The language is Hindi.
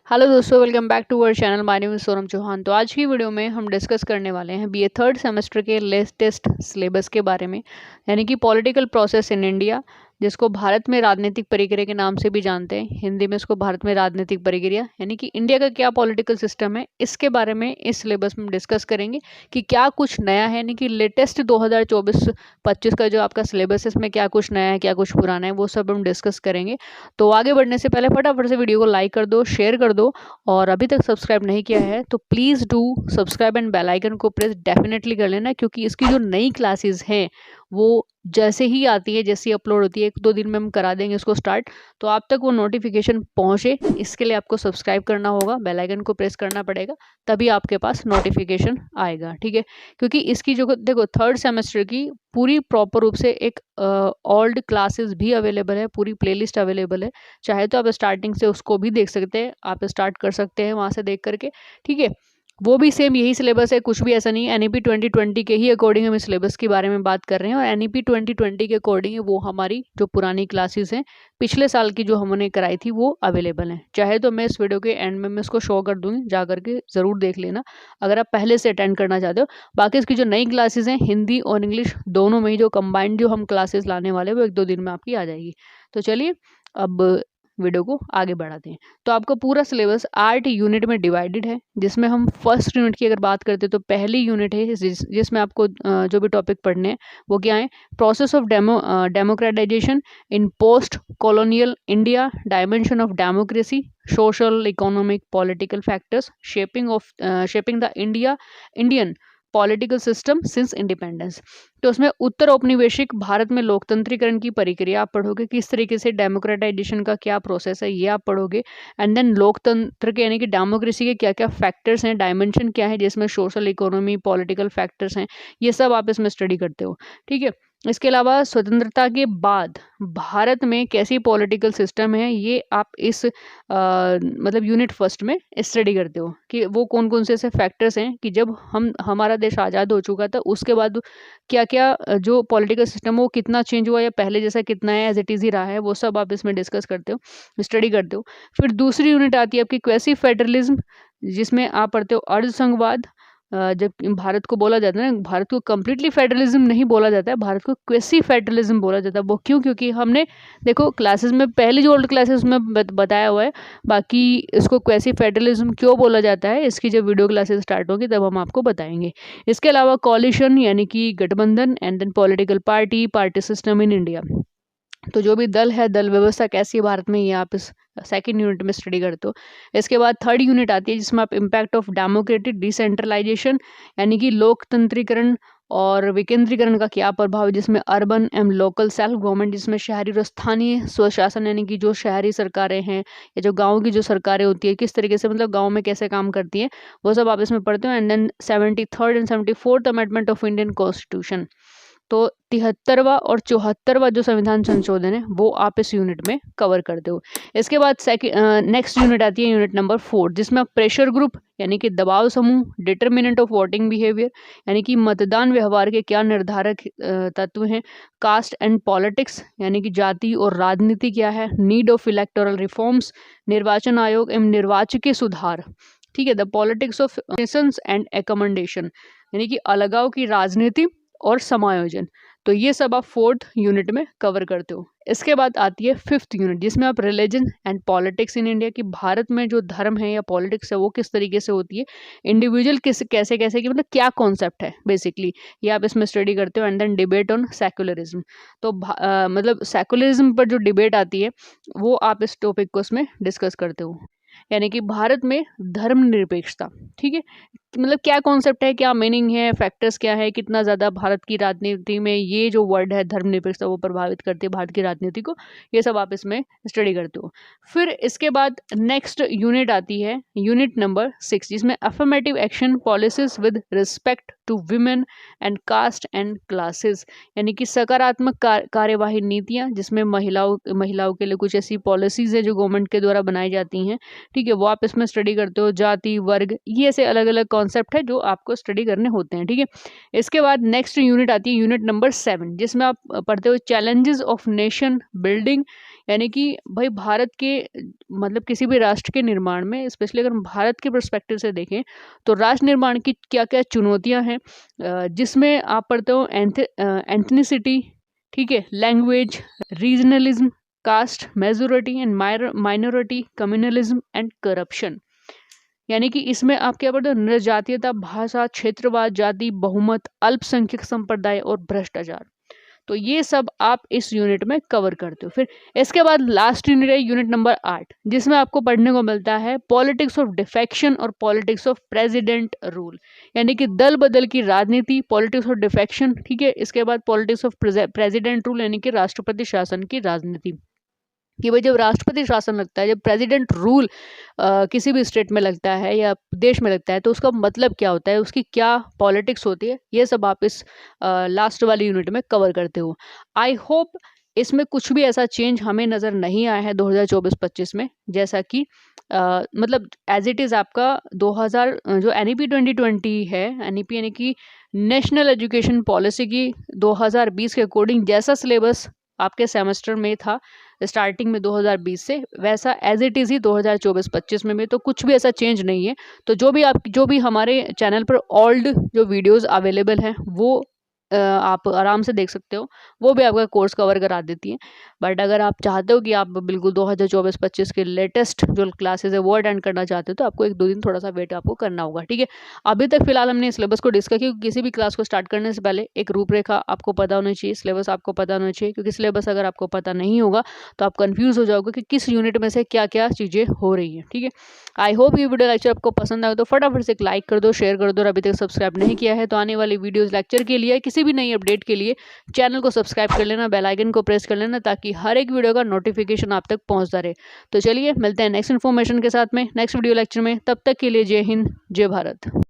हेलो दोस्तों, welcome back to our channel. My name is Sonam Chauhan. तो आज की वीडियो में हम डिस्कस करने वाले हैं बीए थर्ड सेमेस्टर के लेटेस्ट सिलेबस के बारे में, यानी कि पॉलिटिकल प्रोसेस इन इंडिया, जिसको भारत में राजनीतिक प्रक्रिया के नाम से भी जानते हैं। हिंदी में इसको भारत में राजनीतिक प्रक्रिया, यानी कि इंडिया का क्या पॉलिटिकल सिस्टम है, इसके बारे में इस सिलेबस में डिस्कस करेंगे कि क्या कुछ नया है, यानी कि लेटेस्ट 2024-25 का जो आपका सिलेबस है इसमें क्या कुछ नया है, क्या कुछ पुराना है, वो सब हम डिस्कस करेंगे। तो आगे बढ़ने से पहले फटाफट से वीडियो को लाइक कर दो, शेयर कर दो, और अभी तक सब्सक्राइब नहीं किया है तो please do subscribe and bell icon को प्रेस डेफिनेटली कर लेना, क्योंकि इसकी जो नई क्लासेस हैं वो जैसे ही आती है, जैसे ही अपलोड होती है, 1-2 दिन में हम करा देंगे उसको स्टार्ट। तो आप तक वो नोटिफिकेशन पहुंचे, इसके लिए आपको सब्सक्राइब करना होगा, बेल आइकन को प्रेस करना पड़ेगा, तभी आपके पास नोटिफिकेशन आएगा, ठीक है। क्योंकि इसकी जो देखो थर्ड सेमेस्टर की पूरी प्रॉपर रूप से एक ओल्ड क्लासेस भी अवेलेबल है, पूरी प्लेलिस्ट अवेलेबल है। चाहे तो आप स्टार्टिंग से उसको भी देख सकते हैं, आप स्टार्ट कर सकते हैं वहाँ से देख करके, ठीक है। वो भी सेम यही सिलेबस है, कुछ भी ऐसा नहीं है। एनईपी 2020 के ही अकॉर्डिंग हम इस सिलेबस के बारे में बात कर रहे हैं, और एनईपी 2020 के अकॉर्डिंग वो हमारी जो पुरानी क्लासेस हैं पिछले साल की जो हमने कराई थी वो अवेलेबल हैं। चाहे तो मैं इस वीडियो के एंड में मैं इसको शो कर दूंगी, जा करके ज़रूर देख लेना अगर आप पहले से अटेंड करना चाहते हो। बाकी इसकी जो नई क्लासेस हैं हिंदी और इंग्लिश दोनों में ही जो कंबाइंड जो हम क्लासेस लाने वाले हैं वो 1-2 दिन में आपकी आ जाएगी। तो चलिए अब वीडियो को आगे बढ़ाते हैं। तो आपका पूरा सिलेबस 8 यूनिट में डिवाइडेड है, जिसमें हम फर्स्ट यूनिट की अगर बात करते हैं तो पहली यूनिट है जिसमें आपको जो भी टॉपिक पढ़ने हैं वो क्या है, process of democratisation in post colonial India, dimension of democracy, social economic political factors, shaping the Indian political system since independence. तो उसमें उत्तर औपनिवेशिक भारत में लोकतंत्रीकरण की प्रक्रिया आप पढ़ोगे, किस तरीके से डेमोक्रेटाइजेशन का क्या प्रोसेस है ये आप पढ़ोगे। एंड देन लोकतंत्र के यानी कि डेमोक्रेसी के क्या क्या फैक्टर्स हैं, डायमेंशन क्या है, जिसमें सोशल इकोनॉमी पॉलिटिकल फैक्टर्स हैं, ये सब आप इसमें स्टडी करते हो, ठीक है। इसके अलावा स्वतंत्रता के बाद भारत में कैसी पॉलिटिकल सिस्टम है ये आप इस मतलब यूनिट फर्स्ट में स्टडी करते हो, कि वो कौन कौन से ऐसे फैक्टर्स हैं कि जब हमारा देश आज़ाद हो चुका था उसके बाद क्या क्या जो पॉलिटिकल सिस्टम वो कितना चेंज हुआ या पहले जैसा कितना है, एज इट इज़ ही रहा है, वो सब आप इसमें डिस्कस करते हो, स्टडी करते हो। फिर दूसरी यूनिट आती है आपकी क्वेसी फेडरलिज्म, जिसमें आप पढ़ते हो अर्ध संघवाद। जब भारत को बोला जाता है ना, भारत को कम्प्लीटली फेडरलिज्म नहीं बोला जाता है, भारत को क्वेसी फेडरलिज्म बोला जाता है। वो क्यों? क्योंकि हमने देखो क्लासेस में पहली जो ओल्ड क्लासेस में बताया हुआ है। बाकी इसको क्वेसी फेडरलिज्म क्यों बोला जाता है, इसकी जब वीडियो क्लासेस स्टार्ट होगी तब हम आपको बताएंगे। इसके अलावा कॉलिशन यानी कि गठबंधन, and then political party system in India. तो जो भी दल है, दल व्यवस्था कैसी है भारत में, ये आप इस सेकेंड यूनिट में स्टडी करते हो। इसके बाद थर्ड यूनिट आती है जिसमें आप इम्पैक्ट ऑफ डेमोक्रेटिक डिसेंट्रलाइजेशन, यानी कि लोकतंत्रीकरण और विकेंद्रीकरण का क्या प्रभाव है, जिसमें urban and local self government, जिसमें शहरी और स्थानीय स्वशासन, यानी कि जो शहरी सरकारें हैं या जो गाँव की जो सरकारें होती है किस तरीके से मतलब गाँव में कैसे काम करती हैं, वो सब आप इसमें पढ़ते हो। And then 73rd and 74th amendment of Indian constitution. तो 73वां और 74वां जो संविधान संशोधन है वो आप इस यूनिट में कवर करते हो। इसके बाद नेक्स्ट यूनिट आती है यूनिट नंबर 4, जिसमें आप प्रेशर ग्रुप यानी कि दबाव समूह, डिटर्मिनेंट ऑफ वोटिंग बिहेवियर यानी कि मतदान व्यवहार के क्या निर्धारक तत्व हैं, कास्ट एंड पॉलिटिक्स यानी कि जाति और राजनीति क्या है, नीड ऑफ इलेक्टोरल रिफॉर्म्स, निर्वाचन आयोग एवं निर्वाचकीय सुधार, ठीक है, द पॉलिटिक्स ऑफ एंड एकमेंडेशन यानी कि अलगाव की राजनीति और समायोजन। तो ये सब आप फोर्थ यूनिट में कवर करते हो। इसके बाद आती है फिफ्थ यूनिट, जिसमें आप religion and politics in India, की भारत में जो धर्म है या पॉलिटिक्स है वो किस तरीके से होती है, इंडिविजुअल किस कैसे कैसे की मतलब क्या कॉन्सेप्ट है बेसिकली, ये आप इसमें स्टडी करते हो। And then debate on secularism, तो मतलब सेक्युलरिज्म पर जो डिबेट आती है वो आप इस टॉपिक को उसमें डिस्कस करते हो, यानी कि भारत में धर्मनिरपेक्षता, ठीक है, मतलब क्या कॉन्सेप्ट है, क्या मीनिंग है, फैक्टर्स क्या है, कितना ज़्यादा भारत की राजनीति में ये जो वर्ड है धर्मनिरपेक्षता वो प्रभावित करती है भारत की राजनीति को, ये सब आप इसमें स्टडी करते हो। फिर इसके बाद नेक्स्ट यूनिट आती है यूनिट नंबर 6, जिसमें affirmative action policies with respect to women and caste and classes, यानी कि सकारात्मक कार्यवाही नीतियाँ, जिसमें महिलाओं के लिए कुछ ऐसी पॉलिसीज़ है जो गवर्नमेंट के द्वारा बनाई जाती हैं, ठीक है, वो आप इसमें स्टडी करते हो। जाति, वर्ग, ये ऐसे अलग अलग कॉन्सेप्ट है जो आपको स्टडी करने होते हैं, ठीक है। इसके बाद नेक्स्ट यूनिट आती है यूनिट नंबर 7, जिसमें आप पढ़ते हो चैलेंजेस ऑफ नेशन बिल्डिंग, यानी कि भाई भारत के मतलब किसी भी राष्ट्र के निर्माण में, स्पेशली अगर हम भारत के पर्सपेक्टिव से देखें तो राष्ट्र निर्माण की क्या क्या चुनौतियां हैं, जिसमें आप पढ़ते हो एंथनिसिटी, ठीक है, language, regionalism, caste, majority and minority, communalism and corruption. यानी कि इसमें आप क्या पढ़ते हो, नृजातीयता, भाषा, क्षेत्रवाद, जाति, बहुमत, अल्पसंख्यक संप्रदाय और भ्रष्टाचार। तो ये सब आप इस यूनिट में कवर करते हो। फिर इसके बाद लास्ट यूनिट है यूनिट नंबर 8, जिसमें आपको पढ़ने को मिलता है पॉलिटिक्स ऑफ डिफेक्शन और पॉलिटिक्स ऑफ प्रेसिडेंट रूल, यानी कि दल बदल की राजनीति, पॉलिटिक्स ऑफ डिफेक्शन, ठीक है। इसके बाद पॉलिटिक्स ऑफ प्रेसिडेंट रूल, यानी कि राष्ट्रपति शासन की राजनीति, कि भाई जब राष्ट्रपति शासन लगता है, जब प्रेसिडेंट रूल किसी भी स्टेट में लगता है या देश में लगता है, तो उसका मतलब क्या होता है, उसकी क्या पॉलिटिक्स होती है, ये सब आप इस लास्ट वाली यूनिट में कवर करते हो। आई होप इसमें कुछ भी ऐसा चेंज हमें नज़र नहीं आया है 2024-25 में, जैसा कि मतलब एज इट इज़ आपका 2000 जो NEP 2020 है, NEP यानी कि नेशनल एजुकेशन पॉलिसी की 2020 के अकॉर्डिंग जैसा सिलेबस आपके सेमेस्टर में था स्टार्टिंग में 2020 से, वैसा एज इट इज़ ही 2024-25 में भी, तो कुछ भी ऐसा चेंज नहीं है। तो जो भी हमारे चैनल पर ओल्ड जो वीडियोस अवेलेबल हैं वो आप आराम से देख सकते हो, वो भी आपका कोर्स कवर करा देती है। बट अगर आप चाहते हो कि आप बिल्कुल 2024-25 के लेटेस्ट जो क्लासेस है वो अटेंड करना चाहते हो, तो आपको 1-2 दिन थोड़ा सा वेट आपको करना होगा, ठीक है। अभी तक फिलहाल हमने सिलेबस को डिस्कस किया, किसी भी क्लास को स्टार्ट करने से पहले एक रूपरेखा आपको पता होनी चाहिए, सिलेबस आपको पता होना चाहिए, क्योंकि सिलेबस अगर आपको पता नहीं होगा तो आप कन्फ्यूज़ हो जाओगे कि किस यूनिट में से क्या क्या चीज़ें हो रही हैं, ठीक है। आई होप ये वीडियो लेक्चर आपको पसंद आए, तो फटाफट से एक लाइक कर दो, शेयर कर दो, और अभी तक सब्सक्राइब नहीं किया है तो आने वाली वीडियोस लेक्चर के लिए, किसी भी नई अपडेट के लिए चैनल को सब्सक्राइब कर लेना, बेल आइकन को प्रेस कर लेना, ताकि हर एक वीडियो का नोटिफिकेशन आप तक पहुंचता रहे। तो चलिए मिलते हैं नेक्स्ट इन्फॉर्मेशन के साथ में नेक्स्ट वीडियो लेक्चर में, तब तक के लिए जय हिंद, जय भारत।